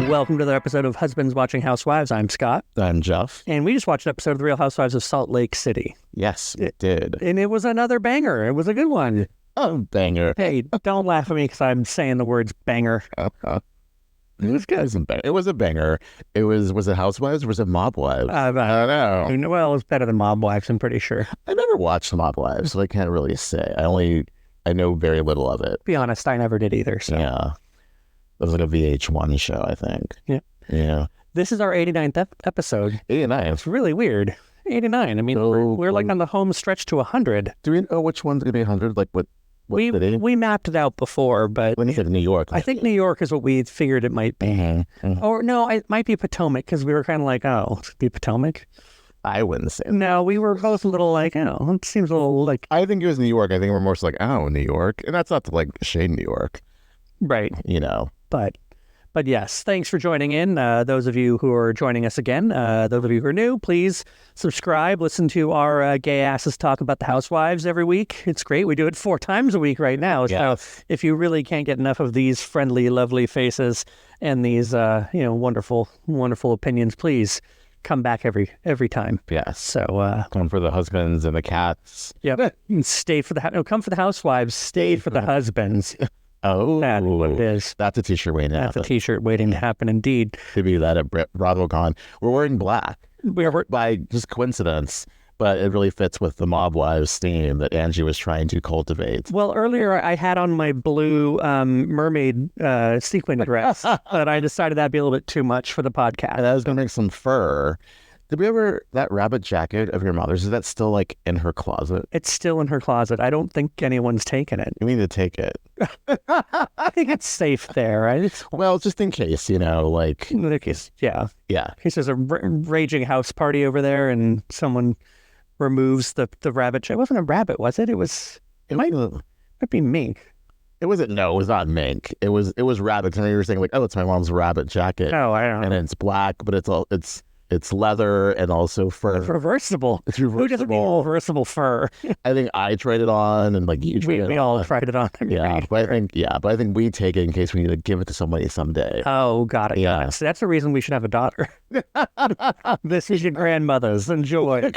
Welcome to another episode of Husbands Watching Housewives. I'm Scott. I'm Jeff. And we just watched an episode of The Real Housewives of Salt Lake City. Yes, it did. And it was another banger. It was a good one. Oh, banger. Hey, don't laugh at me because I'm saying the words banger. It was good. It was a banger. Was it Housewives or was it Mob Wives? I don't know. Well, it's better than Mob Wives, I'm pretty sure. I never watched Mob Wives, so I can't really say. I know very little of it. Be honest, I never did either. So. Yeah. It was like a VH1 show, I think. Yeah. Yeah. This is our 89th episode. 89. It's really weird. 89. I mean, we're like on the home stretch to 100. Do we know which one's going to be 100? Like what city? We mapped it out before, but... When you said New York. I think New York is what we figured it might be. Mm-hmm. Or no, it might be Potomac because we were kind of like, oh, it's be Potomac. I wouldn't say that. No, we were both a little like, oh, it seems a little like... I think it was New York. I think we're more so like, oh, New York. And that's not to like shade New York. Right. You know. But yes, thanks for joining in. Those of you who are joining us again, those of you who are new, please subscribe. Listen to our gay asses talk about the Housewives every week. It's great. We do it 4 times a week right now. Yeah. So if you really can't get enough of these friendly, lovely faces and these, wonderful, wonderful opinions, please come back every time. Yes. So come for the husbands and the cats. Yep. And stay for come for the Housewives. Stay for the husbands. Oh, that's what it is. That's a t-shirt waiting to happen. That's a t-shirt waiting to happen, indeed. To be that at BravoCon. We're wearing black. We're by just coincidence, but it really fits with the Mob Wives theme that Angie was trying to cultivate. Well, earlier I had on my blue mermaid sequin dress, but I decided that'd be a little bit too much for the podcast. And I was going to make some fur. Did we ever, that rabbit jacket of your mother's, is that still like in her closet? It's still in her closet. I don't think anyone's taken it. You need to take it. I think it's safe there, right? Well, just in case, like... In case, yeah. Yeah. In case there's a raging house party over there and someone removes the rabbit jacket. It wasn't a rabbit, was it? It might be mink. It was not mink. It was rabbit. And you were saying like, oh, it's my mom's rabbit jacket. Oh, I don't know. And it's black, but it's leather and also fur. It's reversible. It's reversible. Who doesn't need reversible fur? I think I tried it on and like you tried it on. We all tried it on. Yeah, but I think we take it in case we need to give it to somebody someday. Oh, got it. Yeah. So that's the reason we should have a daughter. This is your grandmother's. Enjoy.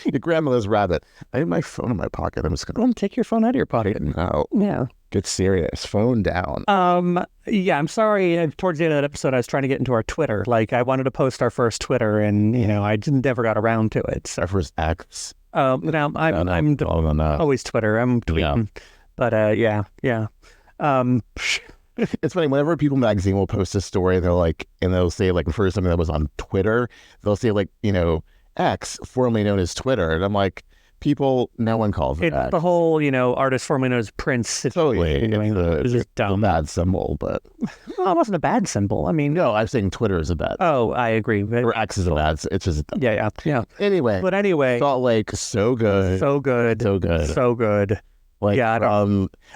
Your grandmother's rabbit. I have my phone in my pocket. I'm just going to take your phone out of your pocket. No. Yeah. Get serious. Phone down. Yeah, I'm sorry. Towards the end of that episode, I was trying to get into our Twitter. Like, I wanted to post our first Twitter, and I never got around to it. Our first X. Now I'm always Twitter. I'm tweeting. Yeah. But yeah. It's funny. Whenever People Magazine will post a story, they'll say like refer to something that was on Twitter. They'll say like X, formerly known as Twitter, and I'm like. No one calls it that. The whole, artist formerly known as Prince. It's just dumb. Bad symbol, but... Well, it wasn't a bad symbol. I mean... No, I'm saying Twitter is a bad Oh, I agree. Or X is a bad... It's just dumb. Yeah. Anyway... Salt Lake, so good. So good. Like, yeah,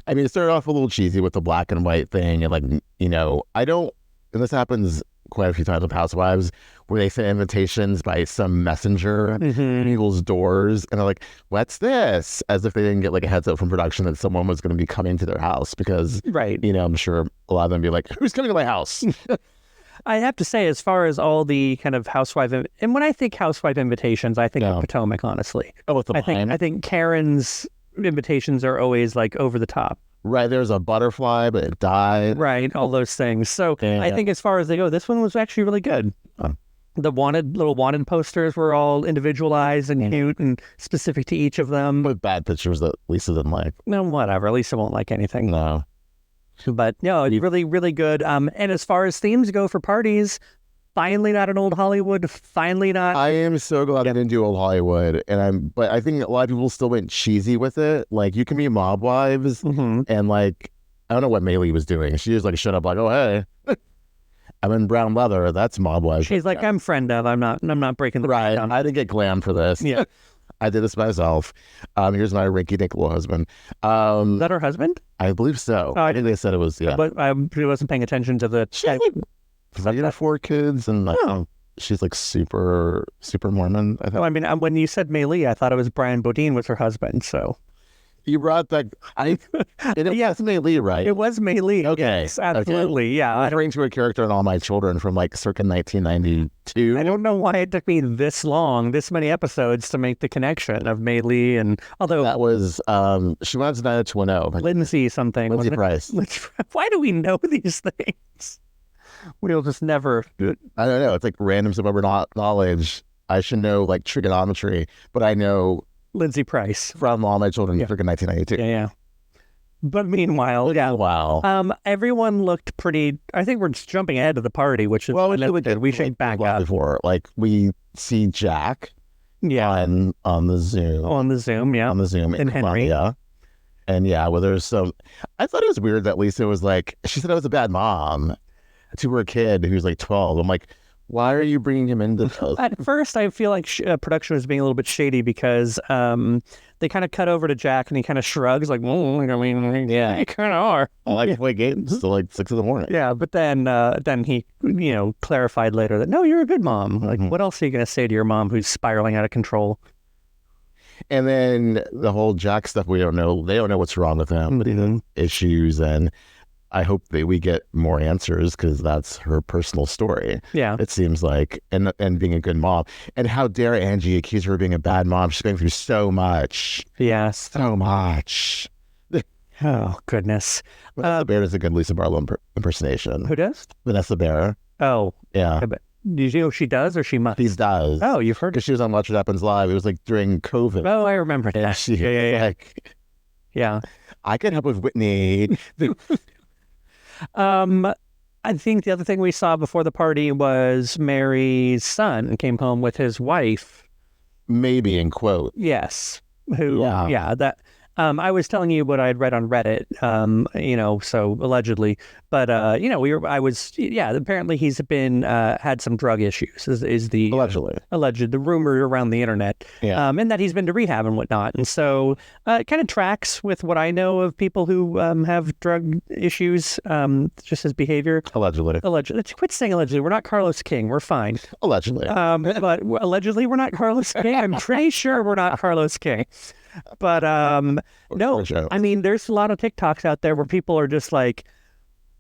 it started off a little cheesy with the black and white thing, and and this happens quite a few times with Housewives, where they send invitations by some messenger in people's doors, and they're like, what's this? As if they didn't get like a heads up from production that someone was going to be coming to their house, because, right. I'm sure a lot of them be like, who's coming to my house? I have to say, as far as all the kind of housewife, and when I think housewife invitations, I think of Potomac, honestly. Oh, with the I think Karen's invitations are always like over the top. Right, there's a butterfly, but it died. Right, all those things. So I think as far as they go, this one was actually really good. The little wanted posters were all individualized and cute and specific to each of them. With bad pictures that Lisa didn't like. No, whatever. Lisa won't like anything. No. But no, it's really, really good. And as far as themes go for parties, finally not an old Hollywood. Finally not. I am so glad I didn't do old Hollywood, but I think a lot of people still went cheesy with it. Like, you can be Mob Wives, and like, I don't know what Maylee was doing. She just like shut up, like, oh hey, I'm in brown leather. That's Mob Wives. She's like, I'm friend of. I'm not breaking the right. Down. I didn't get glam for this. Yeah, I did this myself. Here's my rinky-dink little husband. Is that her husband? I believe so. Oh, I think they said it was. Yeah, but I wasn't paying attention to the. She's like 4 kids, and like, she's like super Mormon. I think. Well, I mean, when you said Maylee, I thought it was Brian Bodine was her husband. So You brought that. It's Mei Lee, right? It was Mei Lee. Okay. Yes, absolutely. Okay. Yeah. Referring to a character in All My Children from like circa 1992. I don't know why it took me this long, this many episodes to make the connection of Mei Lee and although That was she went to 90210. Lindsay something. Lindsay wasn't it? Price. Why do we know these things? We'll just never. I don't know. It's like random suburban knowledge. I should know like trigonometry, but I know Lindsay Price from All My Children circa 1992. Yeah. But meanwhile, Wow. everyone looked pretty. I think we're just jumping ahead of the party, which is we should back up before. Like we see Jack, on the Zoom, on the Zoom, and Henry, and well, there's some. I thought it was weird that Lisa was like, she said I was a bad mom to her kid who's like 12. I'm like, why are you bringing him into this? At first, I feel like production was being a little bit shady because they kind of cut over to Jack and he kind of shrugs like, well, I mean, they kind of are. I like to play games till like 6 a.m. Yeah, but then he, clarified later that, no, you're a good mom. Like, what else are you going to say to your mom who's spiraling out of control? And then the whole Jack stuff, we don't know. They don't know what's wrong with him, issues, and I hope that we get more answers because that's her personal story. Yeah. It seems like, and being a good mom. And how dare Angie accuse her of being a bad mom? She's going through so much. Yes. So much. Oh, goodness. Vanessa Bayer does a good Lisa Barlow impersonation. Who does? Vanessa Bayer. Oh. Yeah. Did you know she does or she must? She does. Oh, you've heard it. Because she was on Watch What Happens Live. It was like during COVID. Oh, I remember that. And she like, I can help with Whitney. I think the other thing we saw before the party was Mary's son came home with his wife. Maybe in quote. Yes. That. I was telling you what I had read on Reddit, so allegedly, but, apparently he's been, had some drug issues is the the rumor around the internet, and that he's been to rehab and whatnot. And so, it kind of tracks with what I know of people who, have drug issues, just his behavior. Allegedly. Quit saying allegedly. We're not Carlos King. We're fine. Allegedly. But allegedly we're not Carlos King. I'm pretty sure we're not Carlos King. But no, I mean, there's a lot of TikToks out there where people are just like,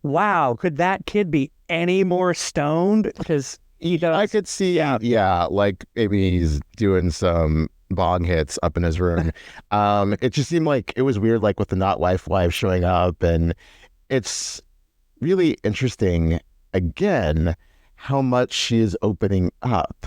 wow, could that kid be any more stoned? Because I could see, like maybe he's doing some bong hits up in his room. It just seemed like it was weird, like with the not wife showing up. And it's really interesting, again, how much she is opening up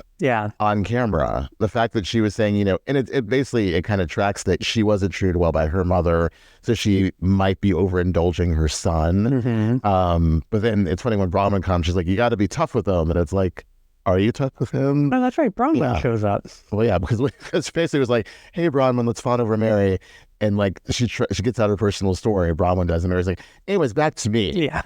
on camera. The fact that she was saying, and it basically, it kind of tracks that she wasn't treated well by her mother, so she might be overindulging her son. But then it's funny when Bronwyn comes, she's like, you got to be tough with him. And it's like, are you tough with him? No, that's right. Bronwyn shows up. Well, yeah, because basically it was like, hey, Bronwyn, let's fawn over Mary. And like, she gets out her personal story. Bronwyn does. And Mary's like, anyways, back to me. Yeah.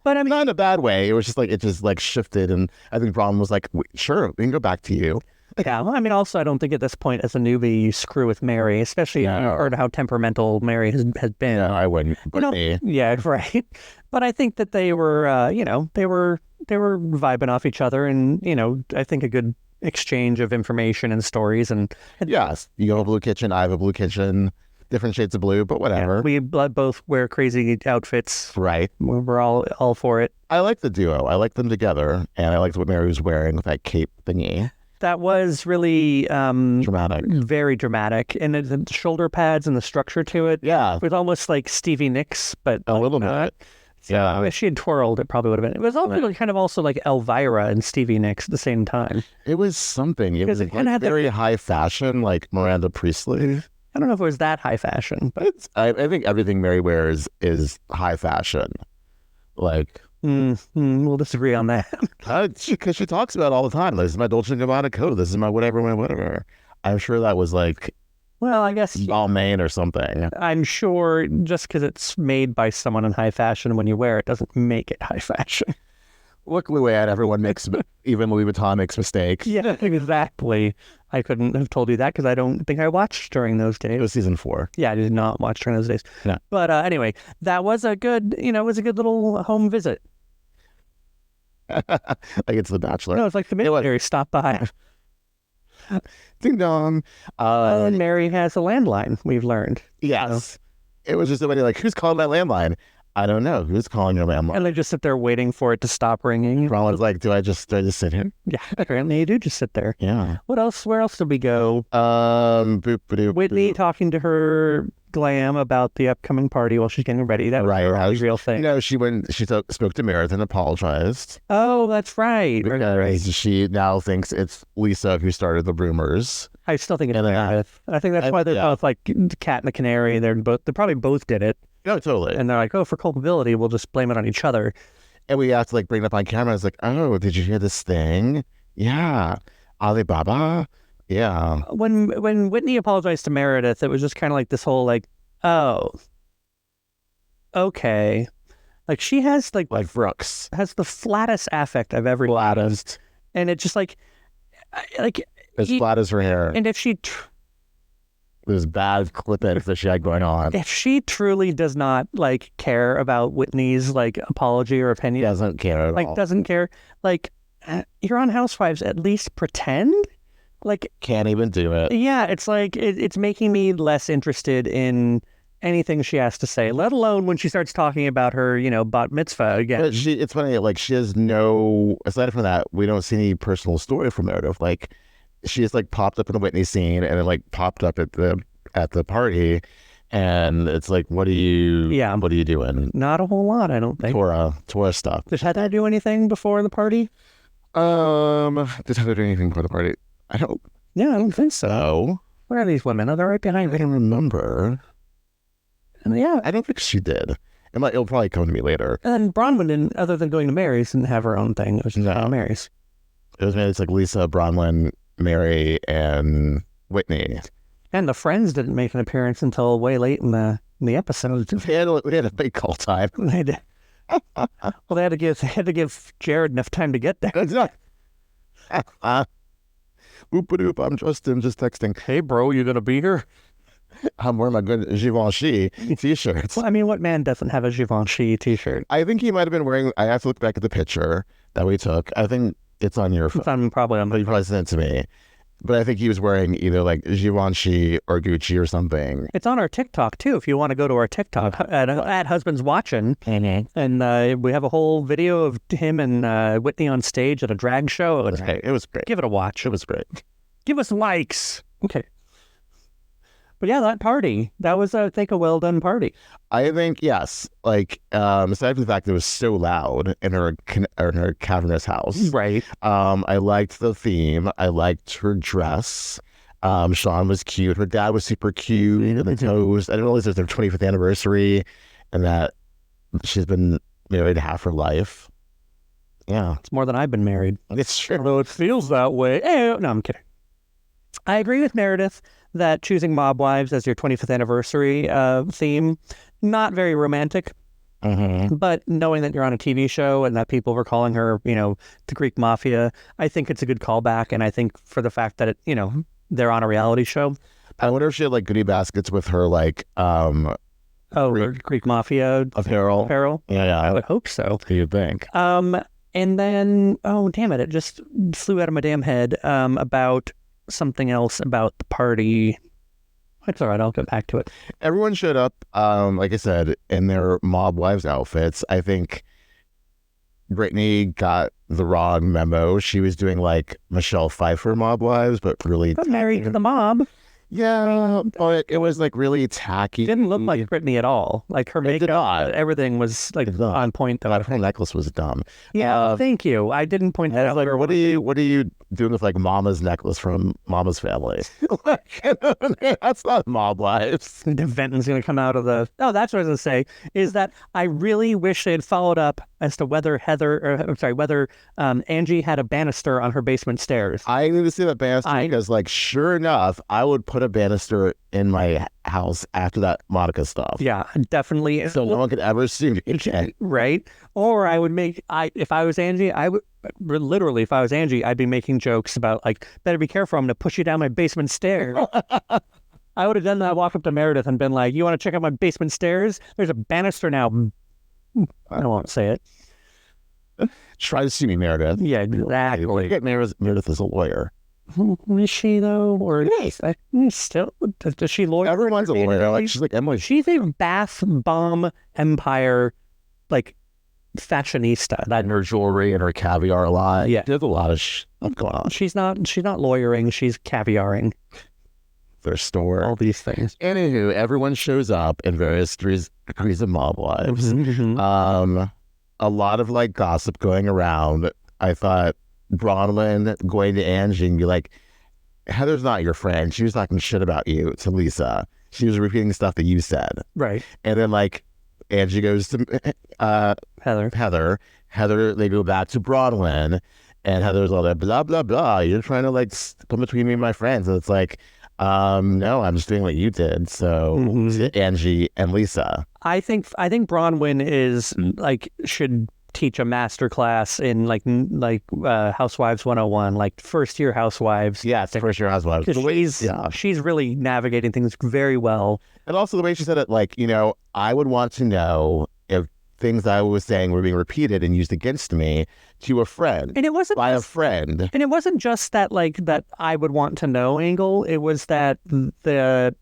But I mean, not in a bad way. It was just like, it just like shifted. And I think Bronwyn was like, sure, we can go back to you. Yeah. Well, I mean, also, I don't think at this point as a newbie, you screw with Mary, especially heard how temperamental Mary has been. No, I wouldn't. But yeah, right. But I think that they were, they were vibing off each other and, I think a good exchange of information and stories. And yes, you have a blue kitchen, I have a blue kitchen. Different shades of blue, but whatever. Yeah, we both wear crazy outfits. Right. We're all for it. I like the duo. I like them together. And I liked what Mary was wearing with that cape thingy. That was really dramatic. Very dramatic. And the shoulder pads and the structure to it. Yeah. It was almost like Stevie Nicks, but a little bit. So, yeah. If she had twirled, it probably would have been. It was also kind of also like Elvira and Stevie Nicks at the same time. It was something. It was like very high fashion, like Miranda Priestley. I don't know if it was that high fashion, but I think everything Mary wears is high fashion. Like, we'll disagree on that. Because she talks about it all the time. This is my Dolce & Gabbana coat. This is my whatever. I'm sure that was like, well, I guess Balmain or something. I'm sure just because it's made by someone in high fashion, when you wear it, doesn't make it high fashion. Luckily, we had everyone makes, even Louis Vuitton makes mistakes. Yeah, exactly. I couldn't have told you that because I don't think I watched during those days. It was season 4. Yeah, I did not watch during those days. No. But anyway, that was a good, little home visit. Like it's The Bachelor. No, it's like the military stopped by. Ding dong. And Mary has a landline, we've learned. Yes. It was just somebody like, who's calling my landline? I don't know. Who's calling your landline? And they just sit there waiting for it to stop ringing. Bronwyn's like, do I just sit here? Yeah, apparently you do just sit there. Yeah. What else? Where else did we go? Whitney talking to her glam about the upcoming party while she's getting ready. That was a real thing. She spoke to Meredith and apologized. Oh, that's right. Because she now thinks it's Lisa who started the rumors. I still think it's Meredith. I think that's why they're both like the cat and the canary. They probably both did it. No, totally. And they're like, oh, for culpability, we'll just blame it on each other. And we have to like bring it up on camera. It's like, oh, did you hear this thing? Yeah. Alibaba. Yeah. When Whitney apologized to Meredith, it was just kind of like this whole like, oh, okay. Like she has like Brooks has the flattest affect I've ever flattest, and it's just like as flat as her hair. And if she there's bad clip-ins that she had going on. If she truly does not like care about Whitney's like apology or opinion, doesn't care at all. Doesn't care. Like you're on Housewives, at least pretend. Like can't even do it. Yeah, it's like it's making me less interested in anything she has to say, let alone when she starts talking about her, bat mitzvah again. But it's funny, like she has no, aside from that, we don't see any personal story from Meredith. Like she just like popped up in the Whitney scene and then like popped up at the party, and it's like, what are you doing? Not a whole lot, I don't think. Torah stuff. Did Heather do anything before the party? Did Heather do anything before the party? I don't think so. Where are these women? Oh, they're right behind me. I don't remember. And yeah, I don't think she did. It'll probably come to me later. And Bronwyn didn't, other than going to Mary's, didn't have her own thing. It was just Mary's. It was it's like Lisa, Bronwyn, Mary, and Whitney. And the friends didn't make an appearance until way late in the episode. We had a big call time. They did. Well, they had to give Jared enough time to get there. That's not. Oop-a-doop, I'm just texting. Hey, bro, you gonna be here? I'm wearing my good Givenchy t-shirts. Well, I mean, what man doesn't have a Givenchy t-shirt? I think he might have been wearing, I have to look back at the picture that we took. I think it's on your phone. It's probably on my phone. You probably sent it to me. But I think he was wearing either like Givenchy or Gucci or something. It's on our TikTok too. If you want to go to our TikTok at Husbands Watching, and we have a whole video of him and Whitney on stage at a drag show. It was great. Give it a watch. It was great. Give us likes. Okay. But yeah, that party, that was, I think, a well done party. I think, yes. Like, aside from the fact that it was so loud in her cavernous house. Right. I liked the theme. I liked her dress. Sean was cute. Her dad was super cute. The toes. I didn't realize it was their 25th anniversary and that she's been married half her life. Yeah. It's more than I've been married. It's true. Although it feels that way. No, I'm kidding. I agree with Meredith that choosing Mob Wives as your 25th anniversary theme, not very romantic. Mm-hmm. But knowing that you're on a TV show and that people were calling her, the Greek Mafia, I think it's a good callback. And I think for the fact that they're on a reality show. I wonder if she had like goodie baskets with her like Greek Mafia apparel. Yeah. I would hope so. You'd think. And then, oh damn it just flew out of my damn head about something else about the party. It's all right, I'll get back to it. Everyone showed up, like I said, in their Mob Wives outfits. I think Britani got the wrong memo. She was doing like Michelle Pfeiffer Mob Wives, but really married to the mob. Yeah, but it was like really tacky. Didn't look like Britani at all. Like her makeup, everything was like on point. That her necklace was dumb. Yeah, thank you. I didn't point that out. Like, what are you doing with like Mama's necklace from Mama's family? That's not Mob Wives. Denton's going to come out of the. Oh, that's what I was going to say. Is that I really wish they had followed up as to whether Angie had a banister on her basement stairs. I need to see that banister because, like, sure enough, I would put a banister in my house after that Monica stuff. Yeah, definitely. So no one could ever see me again. Right? Or I would if I was Angie, if I was Angie, I'd be making jokes about, like, better be careful, I'm going to push you down my basement stairs. I would have done that, walked up to Meredith and been like, you want to check out my basement stairs? There's a banister now. I won't say it. Try to sue me, Meredith. Yeah, exactly. Meredith is a lawyer. Is she though? Or Yes. still? Does she lawyer? Everyone's a lawyer. Like, she's like Emily. She's a bath bomb empire, like, fashionista. That and her jewelry and her caviar a lot. Yeah. There's a lot of stuff going on. She's not lawyering. She's caviaring. Their store. All these things. Anywho, everyone shows up in various degrees of mob wives. A lot of like gossip going around. I thought Bronwyn going to Angie and be like, Heather's not your friend. She was talking shit about you to Lisa. She was repeating stuff that you said. Right. And then like Angie goes to Heather. They go back to Bronwyn, and Heather's all that blah blah blah. You're trying to like come between me and my friends. And it's like, no, I'm just doing what you did. So Angie and Lisa. I think Bronwyn is like should teach a master class in like Housewives 101, like first year Housewives. Yeah, it's first year Housewives. She's really navigating things very well. And also the way she said it, like, you know, I would want to know if things I was saying were being repeated and used against me to a friend. And it wasn't a friend. And it wasn't just that like that I would want to know angle. It was that the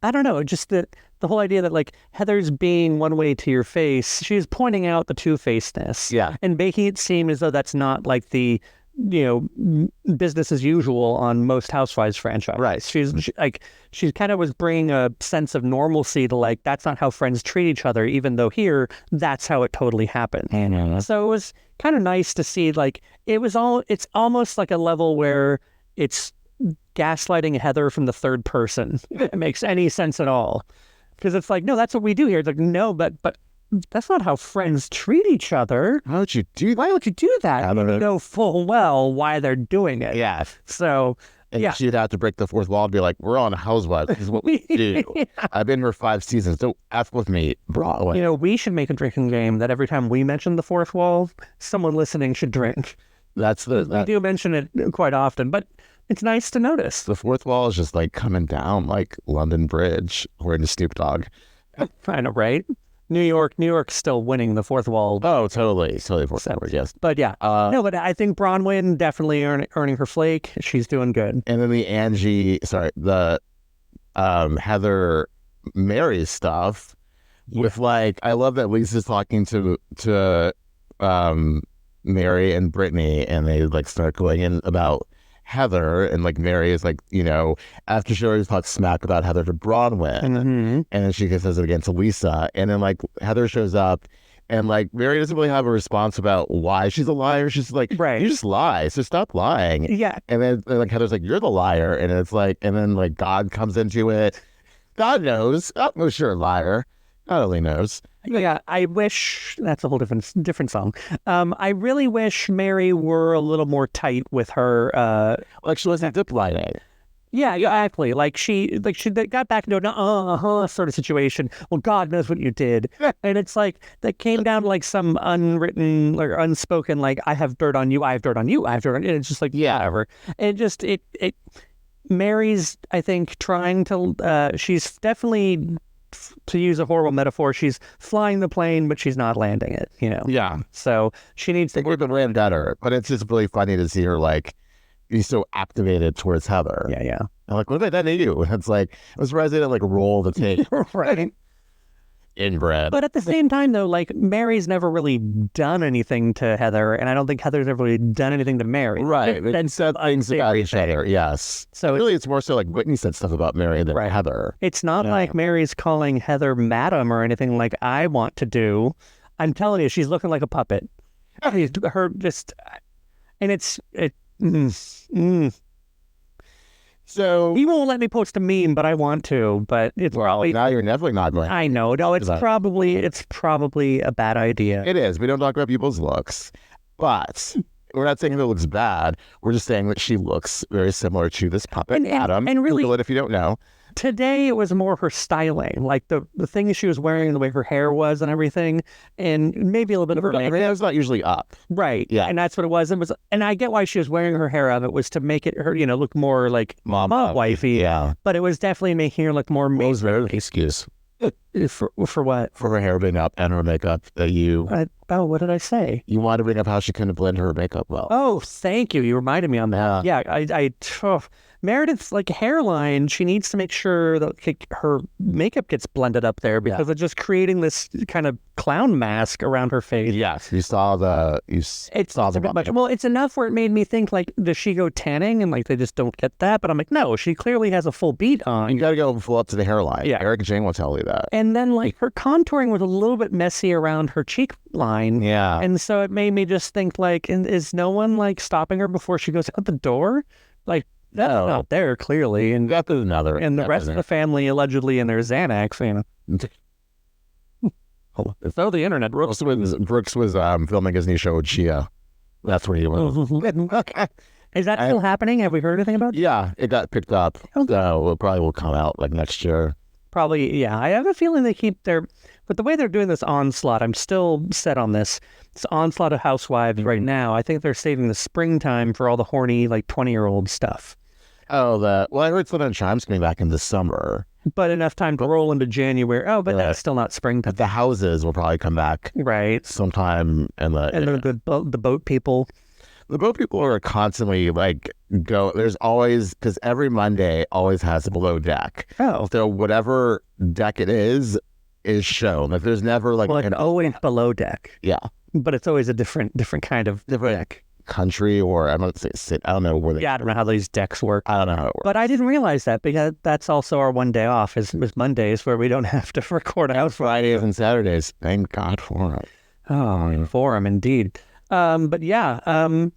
I don't know, just the whole idea that like Heather's being one way to your face, she's pointing out the two-facedness. Yeah. And making it seem as though that's not like the, you know, business as usual on most Housewives franchises. Right. She kind of was bringing a sense of normalcy to like, that's not how friends treat each other, even though here, that's how it totally happened. So it was kind of nice to see like, it's almost like a level where it's gaslighting Heather from the third person. If it makes any sense at all. Because it's like, no, that's what we do here. It's like, no, but that's not how friends treat each other. Why would you do that? Why would you do that? You know full well why they're doing it. Yeah. So, and she'd have to break the fourth wall and be like, we're on Housewives. This is what we do. I've been here 5 seasons. Don't F with me, Broadway. You know, we should make a drinking game that every time we mention the fourth wall, someone listening should drink. We do mention it quite often, but it's nice to notice. The fourth wall is just like coming down like London Bridge according to Snoop Dogg. I know, right? New York's still winning the fourth wall. Oh, totally fourth wall, yes. But yeah, no, but I think Bronwyn definitely earning her flake. She's doing good. And then the Heather Mary stuff with like, I love that Lisa's talking to Mary and Britani, and they like start going in about Heather, and like Mary is like, you know, after she always talks smack about Heather to Bronwyn, and then she says it again to Lisa, and then like Heather shows up, and like Mary doesn't really have a response about why she's a liar. She's like, right, you just lie, so stop lying. Yeah. And then like Heather's like, you're the liar, and it's like, and then like God comes into it. God knows. Oh, no, sure, liar. God only knows. Yeah, I wish that's a whole different song. I really wish Mary were a little more tight with her. Like she wasn't diplining. Yeah, exactly. Like she got back into an sort of situation. Well, God knows what you did, and it's like that came down to like some unwritten or unspoken like I have dirt on you, I have dirt on you, I have dirt on you. And it's just like whatever. And just it. Mary's, I think, trying to. She's definitely, to use a horrible metaphor, she's flying the plane, but she's not landing it, you know? Yeah. So she needs to... It would have been land better, but it's just really funny to see her, like, be so activated towards Heather. Yeah. I'm like, what have I done to you? And it's like, I was surprised they didn't, like, roll the tape. Right. Inbred. But at the same time, though, like, Mary's never really done anything to Heather, and I don't think Heather's ever really done anything to Mary. Right. And said things about each other, yes. So really, it's more so like Whitney said stuff about Mary than Heather. It's not like Mary's calling Heather madam or anything like I want to do. I'm telling you, she's looking like a puppet. Her just... And it's... So he won't let me post a meme, but I want to. But it's now you're definitely not going. I know. No, it's probably a bad idea. It is. We don't talk about people's looks, but we're not saying that it looks bad. We're just saying that she looks very similar to this puppet, Adam. And really, Google it if you don't know. Today it was more her styling, like the things she was wearing, the way her hair was, and everything, and maybe a little bit of her hair was not usually up, right? Yeah, and that's what it was. And I get why she was wearing her hair up. It was to make it her, look more like mom wifey. Yeah, but it was definitely making her look more. What was her excuse? For what? For her hair being up and her makeup. What did I say? You wanted to bring up how she couldn't blend her makeup well. Oh, thank you. You reminded me on that. Yeah, Meredith's like hairline, she needs to make sure that her makeup gets blended up there because it's just creating this kind of clown mask around her face. Yes, you saw the much. Well, it's enough where it made me think like, does she go tanning and like they just don't get that? But I'm like, no, she clearly has a full beat on. You got to go full up to the hairline. Yeah, Eric and Jane will tell you that. And then like her contouring was a little bit messy around her cheek line. Yeah, and so it made me just think like, is no one like stopping her before she goes out the door? Like. That's not there, clearly. And that is another. And the rest of the family allegedly in their Xanax, So the internet. Brooks was filming his new show with Chia. That's where he was. Is that still happening? Have we heard anything about it? Yeah, it got picked up. So it probably will come out like next year. Probably, yeah. I have a feeling they keep but the way they're doing this onslaught, I'm still set on this. It's onslaught of Housewives right now. I think they're saving the springtime for all the horny, like 20-year-old stuff. Oh, I heard Southern Chime's coming back in the summer. But enough time to roll into January. Oh, but that's still not springtime. The houses will probably come back. Right. Sometime in the boat people. The boat people are constantly there's always, because every Monday always has a below deck. Oh. So whatever deck it is shown. Like there's never always below deck. Yeah. But it's always a different kind of deck. Country, or I don't say I don't know where they. Yeah, I don't know how these decks work. I don't know how it works. But I didn't realize that because that's also our one day off is Mondays where we don't have to record out. Fridays and Saturdays. Thank God for it. Oh, for them indeed. But yeah, that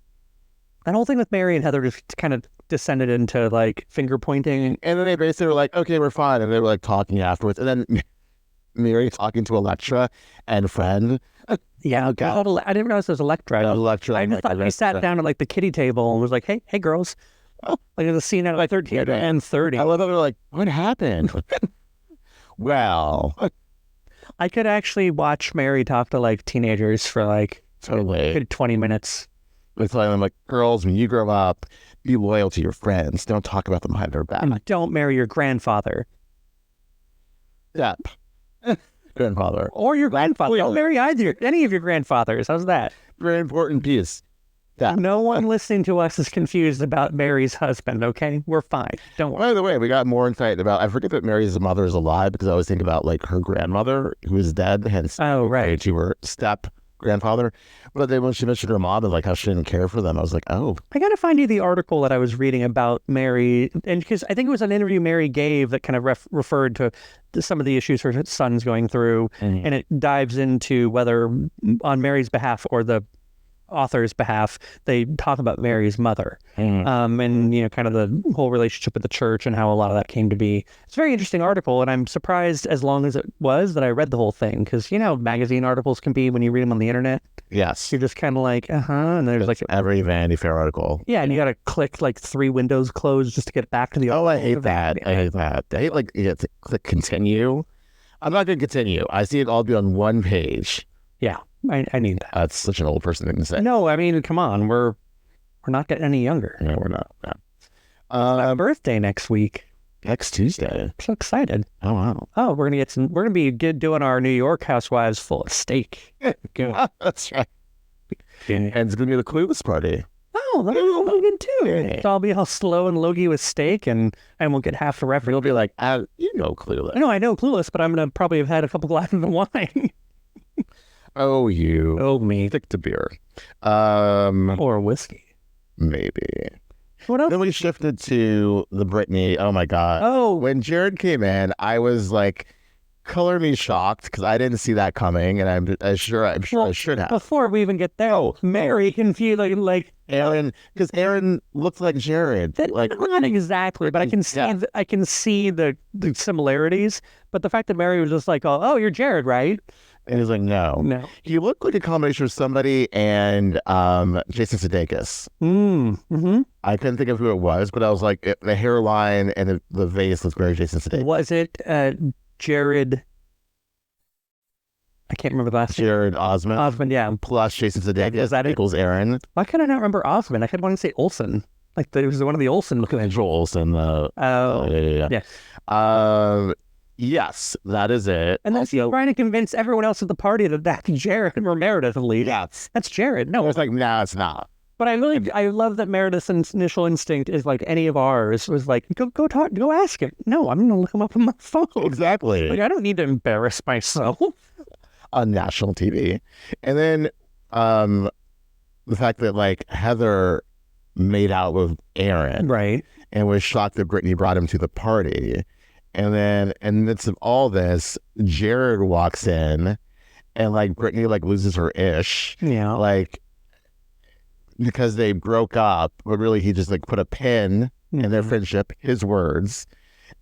whole thing with Mary and Heather just kind of descended into like finger pointing, and then they basically were like, "Okay, we're fine," and they were like talking afterwards, and then Mary talking to Electra and Friend. Yeah, God. I didn't realize it was Electra. I just thought we sat down at like the kiddie table and was like, hey girls. Like there's a scene out of like 13 and 30. I love that they're like, what happened? Well, I could actually watch Mary talk to like teenagers for like totally 20 minutes. It's like, I'm like, girls, when you grow up, be loyal to your friends. Don't talk about them behind their back. And don't marry your grandfather. Yeah. Grandfather. Or your grandfather. Don't marry any of your grandfathers. How's that? Very important piece. Yeah. No one listening to us is confused about Mary's husband, okay? We're fine. Don't worry. By the way, we got more insight about, I forget that Mary's mother is alive because I always think about like her grandmother who is dead, hence to her step grandfather. But then when she mentioned her mom and like how she didn't care for them, I was like, oh. I got to find you the article that I was reading about Mary, and because I think it was an interview Mary gave that kind of referred to some of the issues her son's going through, and it dives into whether on Mary's behalf or the author's behalf, they talk about Mary's mother, and kind of the whole relationship with the church and how a lot of that came to be. It's a very interesting article, and I'm surprised as long as it was that I read the whole thing, because magazine articles can be when you read them on the internet. Yes, you're just kind of like, and there's like every Vanity Fair article. Yeah, and you got to click like 3 windows closed just to get back to the. Oh, I hate that. I hate to click continue. I'm not going to continue. I see it all be on one page. Yeah. I need that. That's such an old person thing to say. No, I mean, come on. We're not getting any younger. No, we're not. No. My birthday next week. Next Tuesday. I'm so excited. Oh, wow. Oh, we're going to be doing our New York Housewives full of steak. That's right. And it's going to be the Clueless party. Oh, that's good too. Yeah. So I'll be all slow and logy with steak, and we'll get half the reference. You'll be like, you know Clueless. No, I know Clueless, but I'm going to probably have had a couple glasses of wine. Oh, you. Oh, me. Stick to beer. Or whiskey. Maybe. What else? Then we shifted to the Britney. Oh, my God. Oh. When Jared came in, I was like, color me shocked, because I didn't see that coming, and I'm sure I should have. Before we even get there, Mary confused like Aaron, because Aaron looks like Jared. Not exactly, but I can see the similarities. But the fact that Mary was just like, oh, you're Jared, right? And he's like, no. He looked like a combination of somebody and Jason Sudeikis. Mm-hmm. I couldn't think of who it was, but I was like, the hairline and the vase was very Jason Sudeikis. Was it Jared? I can't remember the last name. Jared Osmond. Osmond, yeah. Plus Jason Sudeikis. Is that equals Aaron? Why could I not remember Osmond? I kept wanting to say Olsen. Like it was one of the Olsen looking at Joel Olsen. yeah. Yes, that is it. And that's trying to convince everyone else at the party that that's Jared or Meredith at least. Yes. That's Jared. No. It's like, no, it's not. But I love that Meredith's initial instinct is like any of ours was like, go ask him. No, I'm going to look him up on my phone. Exactly. Like, I don't need to embarrass myself. On national TV. And then the fact that like Heather made out with Aaron. Right. And was shocked that Britney brought him to the party. And then in the midst of all this, Jared walks in and like Britney like loses her ish. Yeah. Like, because they broke up, but really he just like put a pin in their friendship, his words,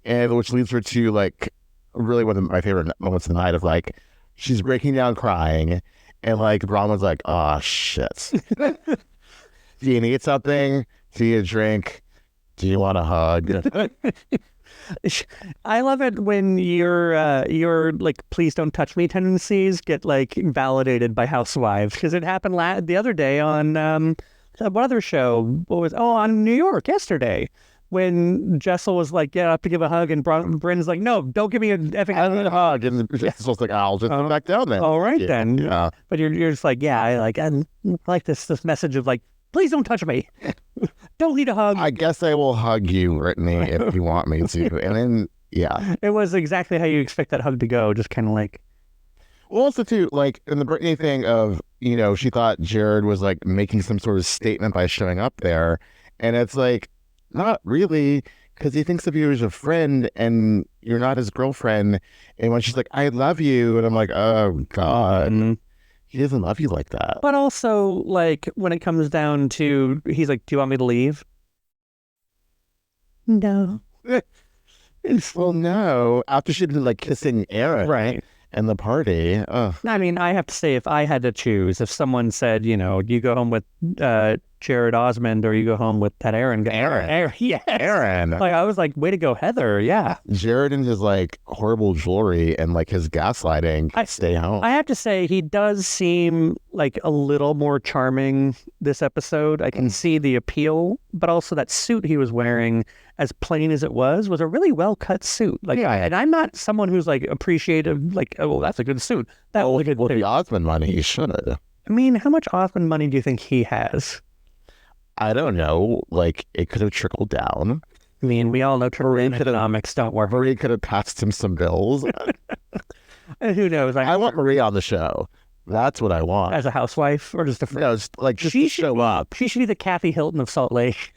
and which leads her to like really one of my favorite moments of the night of like she's breaking down crying, and like Bronwyn's like, oh shit. Do you need something? Do you drink? Do you want a hug? I love it when your like please don't touch me tendencies get like validated by Housewives, because it happened the other day on what other show? On New York yesterday, when Jessel was like, yeah, I have to give a hug, and Bryn's like, no, don't give me a effing hug, and Jessel's like, I'll just go back down then. All right then. Yeah. But you're just like, yeah, I like this message of like, please don't touch me. Don't need a hug. I guess I will hug you, Brittany, if you want me to. And then, yeah. It was exactly how you expect that hug to go. Just kind of like. Well, also, too, like, in the Brittany thing of, she thought Jared was, like, making some sort of statement by showing up there. And it's like, not really, because he thinks of you as a friend and you're not his girlfriend. And when she's like, I love you. And I'm like, oh, God. Mm-hmm. He doesn't love you like that. But also, like, when it comes down to, he's like, do you want me to leave? No. Well, no. After she'd been, like, kissing Aaron. Right. And the party. I mean, I have to say, if I had to choose, if someone said, you go home with Jared Osmond or you go home with that Aaron guy. Aaron. Yes. Aaron. Like, I was like, way to go, Heather. Yeah. Jared and his, like, horrible jewelry and, like, his gaslighting. Stay home. I have to say, he does seem like a little more charming this episode. I can see the appeal, but also that suit he was wearing, as plain as it was a really well-cut suit. Like, yeah, and I'm not someone who's, like, appreciative, like, oh, well, that's a good suit. That was a good suit. The Osmond money, he should have. I mean, how much Osmond money do you think he has? I don't know. Like, it could have trickled down. I mean, we all know economics don't work. Marie could have passed him some bills. And who knows? I want Marie on the show. That's what I want. As a housewife or just a friend? No, just to show up. She should be the Kathy Hilton of Salt Lake.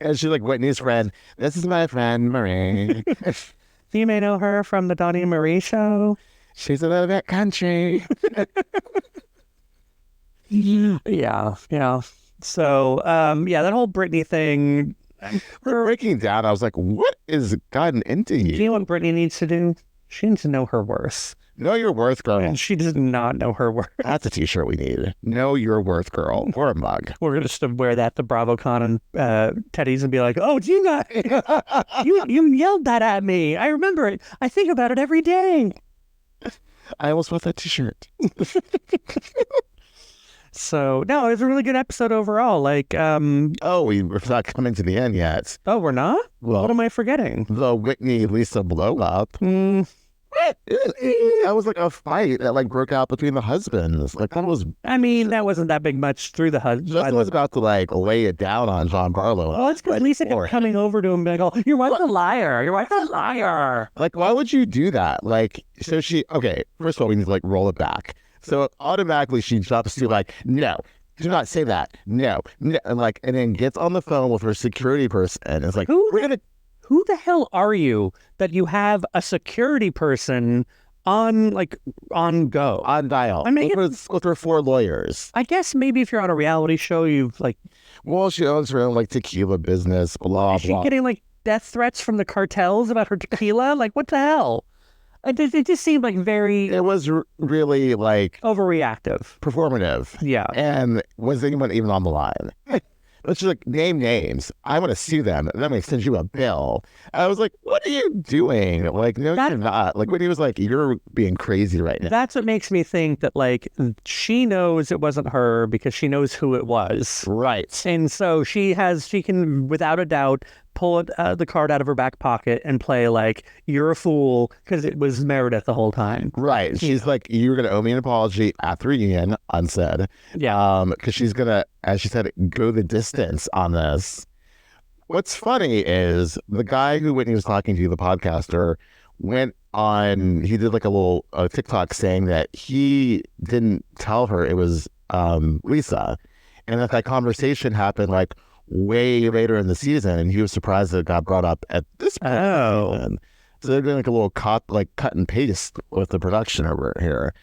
And she's like Whitney's friend. This is my friend, Marie. You may know her from the Donnie and Marie show. She's a little bit country. Yeah. So, that whole Britney thing. We're breaking down. I was like, what is gotten into you? Do you know what Britney needs to do? She needs to know her worth. Know your worth, girl. And she does not know her worth. That's a t-shirt we need. Know your worth, girl. Or a mug. We're going to just wear that to BravoCon and Teddy's and be like, oh, Gina, you yelled that at me. I remember it. I think about it every day. I almost bought that t-shirt. So, no, it was a really good episode overall. Like, we're not coming to the end yet. Oh, we're not? Well, what am I forgetting? The Whitney Lisa blow up. That was like a fight that like broke out between the husbands. Like that was. I mean, that wasn't that big much through the husband. Justin was about to like lay it down on John Barlow. Oh, it's good. Lisa kept coming over to him and be like, "Oh, your wife's a liar. Your wife's a liar." Like, why would you do that? Like, so first of all, we need to like roll it back. So automatically she jumps to like, no, do not say that. No. And then gets on the phone with her security person and it's like, who the hell are you that you have a security person on go? On dial. I mean, with her 4 lawyers. I guess maybe if you're on a reality show, you've like... Well, she owns her own tequila business, blah, blah. Is she getting death threats from the cartels about her tequila? Like, what the hell? It just seemed very... It was really overreactive. Performative. Yeah. And was anyone even on the line? Let's just name names. I want to sue them. And then I'm going to send you a bill. I was like, what are you doing? No, you're not. When he was like, you're being crazy right now. That's what makes me think that she knows it wasn't her because she knows who it was. Right. And so she can, without a doubt, pull the card out of her back pocket and play like, you're a fool, because it was Meredith the whole time. Right. She's like, you're going to owe me an apology at the reunion, unsaid. Yeah. Because she's going to, as she said, go the distance on this. What's funny is the guy who Whitney was talking to, the podcaster, went on, he did like a little TikTok saying that he didn't tell her it was Lisa. And that conversation happened like way later in the season, and he was surprised that it got brought up at this point. So they're doing like a little cut and paste with the production over here.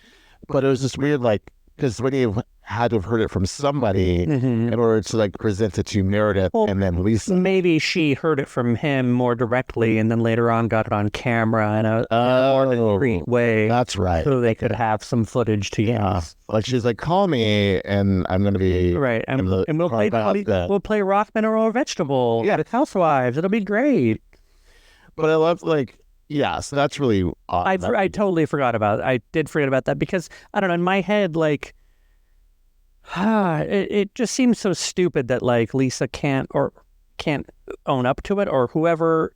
But it was just weird, like, because Whitney had to have heard it from somebody in order to like present it to Meredith and then Lisa. Maybe she heard it from him more directly, and then later on got it on camera in a more discreet way. That's right. So they could have some footage to use. Like she's like, call me, and I'm going to be right, and we'll play rock, mineral, or vegetable. Yeah, the Housewives. It'll be great. But I love like. Yeah, so that's really odd. I totally forgot about it. I did forget about that because, I don't know, in my head, like, it just seems so stupid that, like, Lisa can't own up to it, or whoever,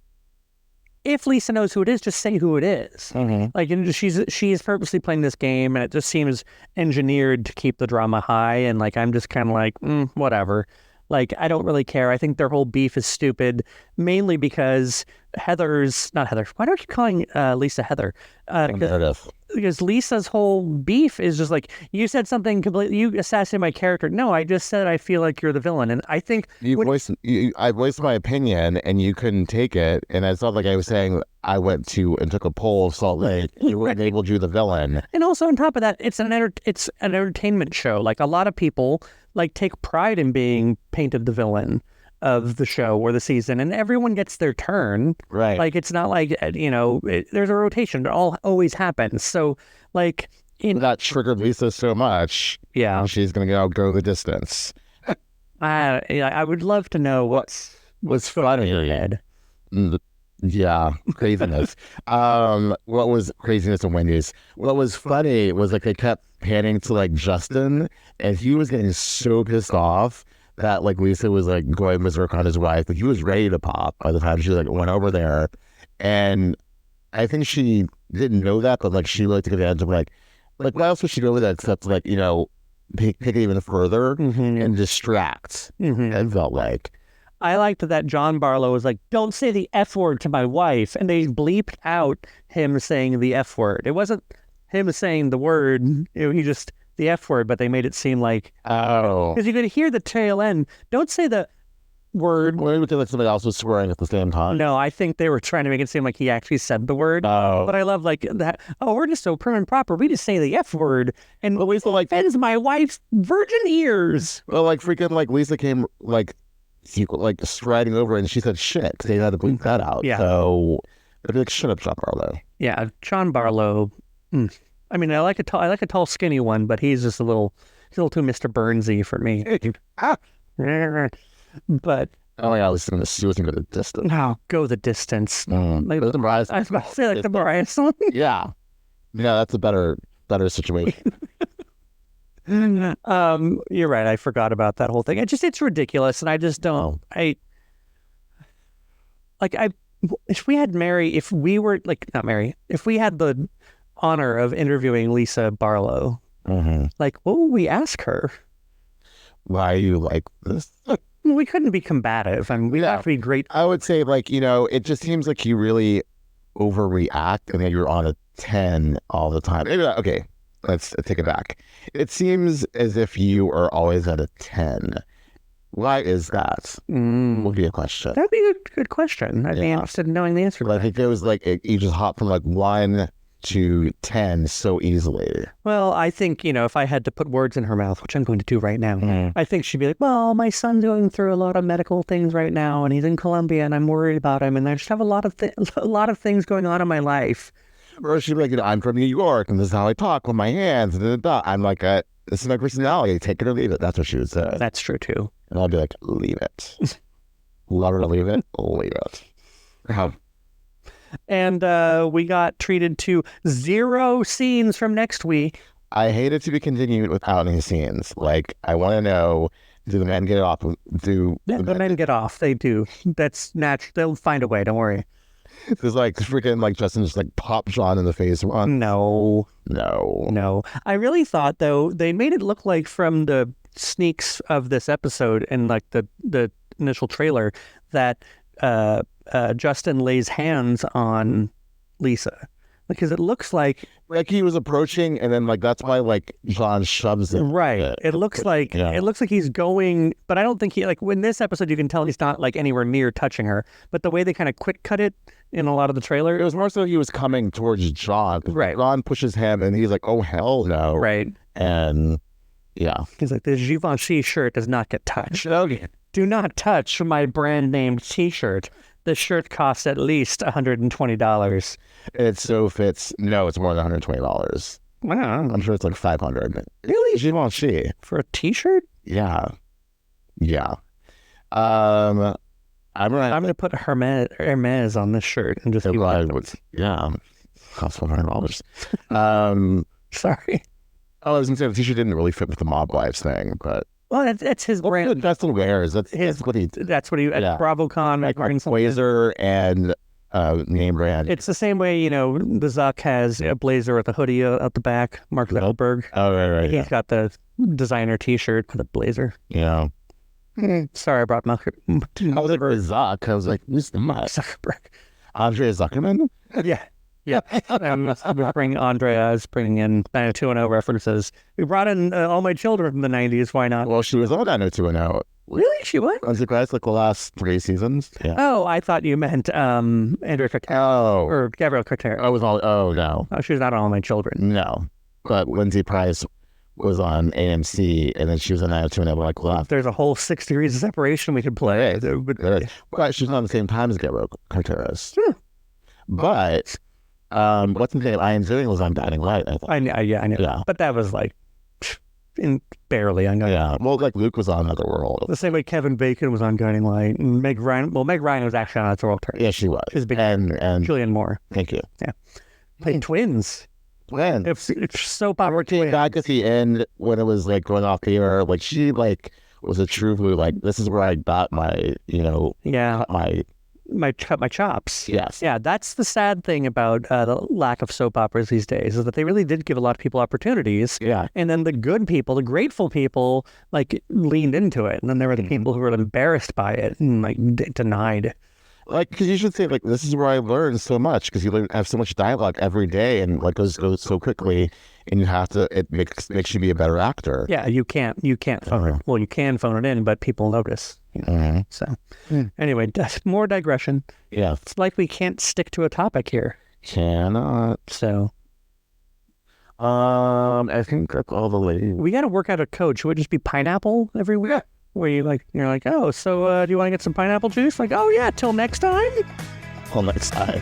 if Lisa knows who it is, just say who it is. Like, you know, she's purposely playing this game, and it just seems engineered to keep the drama high, and, like, I'm just kind of like, whatever. Like, I don't really care. I think their whole beef is stupid, mainly because not Heather. Why don't you calling Lisa Heather? Because Lisa's whole beef is just like, you said something completely, you assassinated my character. No, I just said I feel like you're the villain. And I think... I voiced my opinion and you couldn't take it. And it's not like I was saying I went to and took a poll of Salt Lake. You labeled you the villain. And also on top of that, it's an entertainment show. Like, a lot of people like take pride in being painted the villain of the show or the season, and everyone gets their turn. Right. Like, it's not like, you know, there's a rotation. It always happens. So, like... that triggered Lisa so much. Yeah. She's going to go the distance. I would love to know what's funny in your head. Yeah, craziness. What was craziness in Wendy's? What was funny was like they kept panning to like Justin, and he was getting so pissed off that like Lisa was like going berserk on his wife, but he was ready to pop by the time she like went over there. And I think she didn't know that, but like she like took advantage of like what else would she go with that except like, you know, pick it even further and distract. It felt like. I liked that John Barlow was like, don't say the F word to my wife. And they bleeped out him saying the F word. It wasn't him saying the word. He just, the F word, but they made it seem like, because you could hear the tail end. Don't say the word. Well, maybe like somebody else was swearing at the same time. No, I think they were trying to make it seem like he actually said the word. But I love like that. Oh, we're just so prim and proper. We just say the F word. And Lisa like offends my wife's virgin ears. Well, like freaking like Lisa came like striding over and she said shit. They had to bleep that out. Yeah. So they're like, shut up, John Barlow. Yeah, John Barlow. I mean, I like a tall, skinny one, but he's just a little too Mr. Burnsy for me. But oh yeah, listen to Susan go the distance. No, go the distance. Like the Mariah. I was about to say like the Mariah song. Yeah, that's a better situation. You're right. I forgot about that whole thing. It's ridiculous, and I just don't. If we had Mary, if we were like not Mary, if we had the honor of interviewing Lisa Barlow, like what would we ask her? Why are you like this? We couldn't be combative. I mean, we'd have to be great. I would say like, you know, it just seems like you really overreact and that you're on a 10 all the time. Maybe okay. Let's take it back. It seems as if you are always at a 10. Why is that? Would be a question. That'd be a good question. I'd be interested in knowing the answer to that. I think it was like you just hop from like 1 to 10 so easily. Well, I think, you know, if I had to put words in her mouth, which I'm going to do right now, I think she'd be like, well, my son's going through a lot of medical things right now, and he's in Colombia, and I'm worried about him, and I just have a lot of things going on in my life. Or she'd be like, you know, I'm from New York, and this is how I talk with my hands. I'm like, this is my personality. Take it or leave it. That's what she would say. That's true, too. And I'd be like, leave it. Love her to leave it. Leave it. And we got treated to 0 scenes from next week. I hate it to be continued without any scenes. Like, I want to know Do the men get off? Do Yeah, the men get off. They do. That's natural. They'll find a way. Don't worry. There's like freaking like Justin just like pop John in the face once. No. No. I really thought though they made it look like from the sneaks of this episode and like the initial trailer that Justin lays hands on Lisa because it looks like he was approaching, and then like that's why like John shoves it. Right. It looks like he's going, but I don't think he like in this episode you can tell he's not like anywhere near touching her. But the way they kind of quick cut it in a lot of the trailer, it was more so he was coming towards John. Right. John pushes him, and he's like, "Oh hell no!" Right. And yeah, he's like, "The Givenchy shirt does not get touched. Okay. Do not touch my brand name T-shirt. This shirt costs at least $120. It so fits. No, it's more than $120. Wow. I'm sure it's like $500. Really? Givenchy for a T-shirt? Yeah. I'm gonna put Hermes on this shirt and just costs $500. Sorry. Oh, I was gonna say the T-shirt didn't really fit with the Mob Wives thing, but well, that's his brand. Justin wears. That's what he. That's what he. At BravoCon, like blazer and name brand. It's the same way, the Zuck has a blazer with a hoodie out the back. Mark Zuckerberg. Oh, right. He's got the designer T-shirt with a blazer. Yeah. Sorry, I brought Mark. I was like, Zuck. I was like, who's the Mark Zuckerberg? Andrea Zuckerman? Yeah. I'm bringing Andrea. I was bringing in 90210 references. We brought in All My Children from the 90s. Why not? Well, she was on 90210. Really? She was? I was surprised, like the last 3 seasons. Yeah. Oh, I thought you meant Andrea Carter. Oh. Or Gabrielle Carter. Oh, no. Oh, she was not on All My Children. No. But Lindsay Price was on AMC, and then she was on 90210. Like, left. There's a whole 6 degrees of separation we could play. But she's not on the same time as Gabrielle Carter. But what's the name? Ian Ziering was on Guiding Light, I thought. I know. Yeah. But that was like barely on Guiding Light. Yeah. Well, like Luke was on Another World. The same way Kevin Bacon was on Guiding Light. And Meg Ryan was actually on Another World. Yeah, she was. And Julianne Moore. Thank you. Yeah. Played twins. When? It's soap opera twins. Back at the end when it was like going off the air, like she like was a true blue, like this is where I got my, my chops. Yes. Yeah, that's the sad thing about the lack of soap operas these days is that they really did give a lot of people opportunities. Yeah. And then the good people, the grateful people, like leaned into it. And then there were the people who were embarrassed by it and like denied. Like, because you should say, like, this is where I learned so much because you have so much dialogue every day and like goes so quickly, and you have to. It makes you be a better actor. Yeah, you can't phone it. Well, you can phone it in, but people notice. So, anyway, more digression. Yeah, it's like we can't stick to a topic here. Cannot. So, I think that's all the ladies. We got to work out a code. Should it just be pineapple every week? Where you're like, oh, so do you want to get some pineapple juice? Like, oh yeah, till next time. Till next time.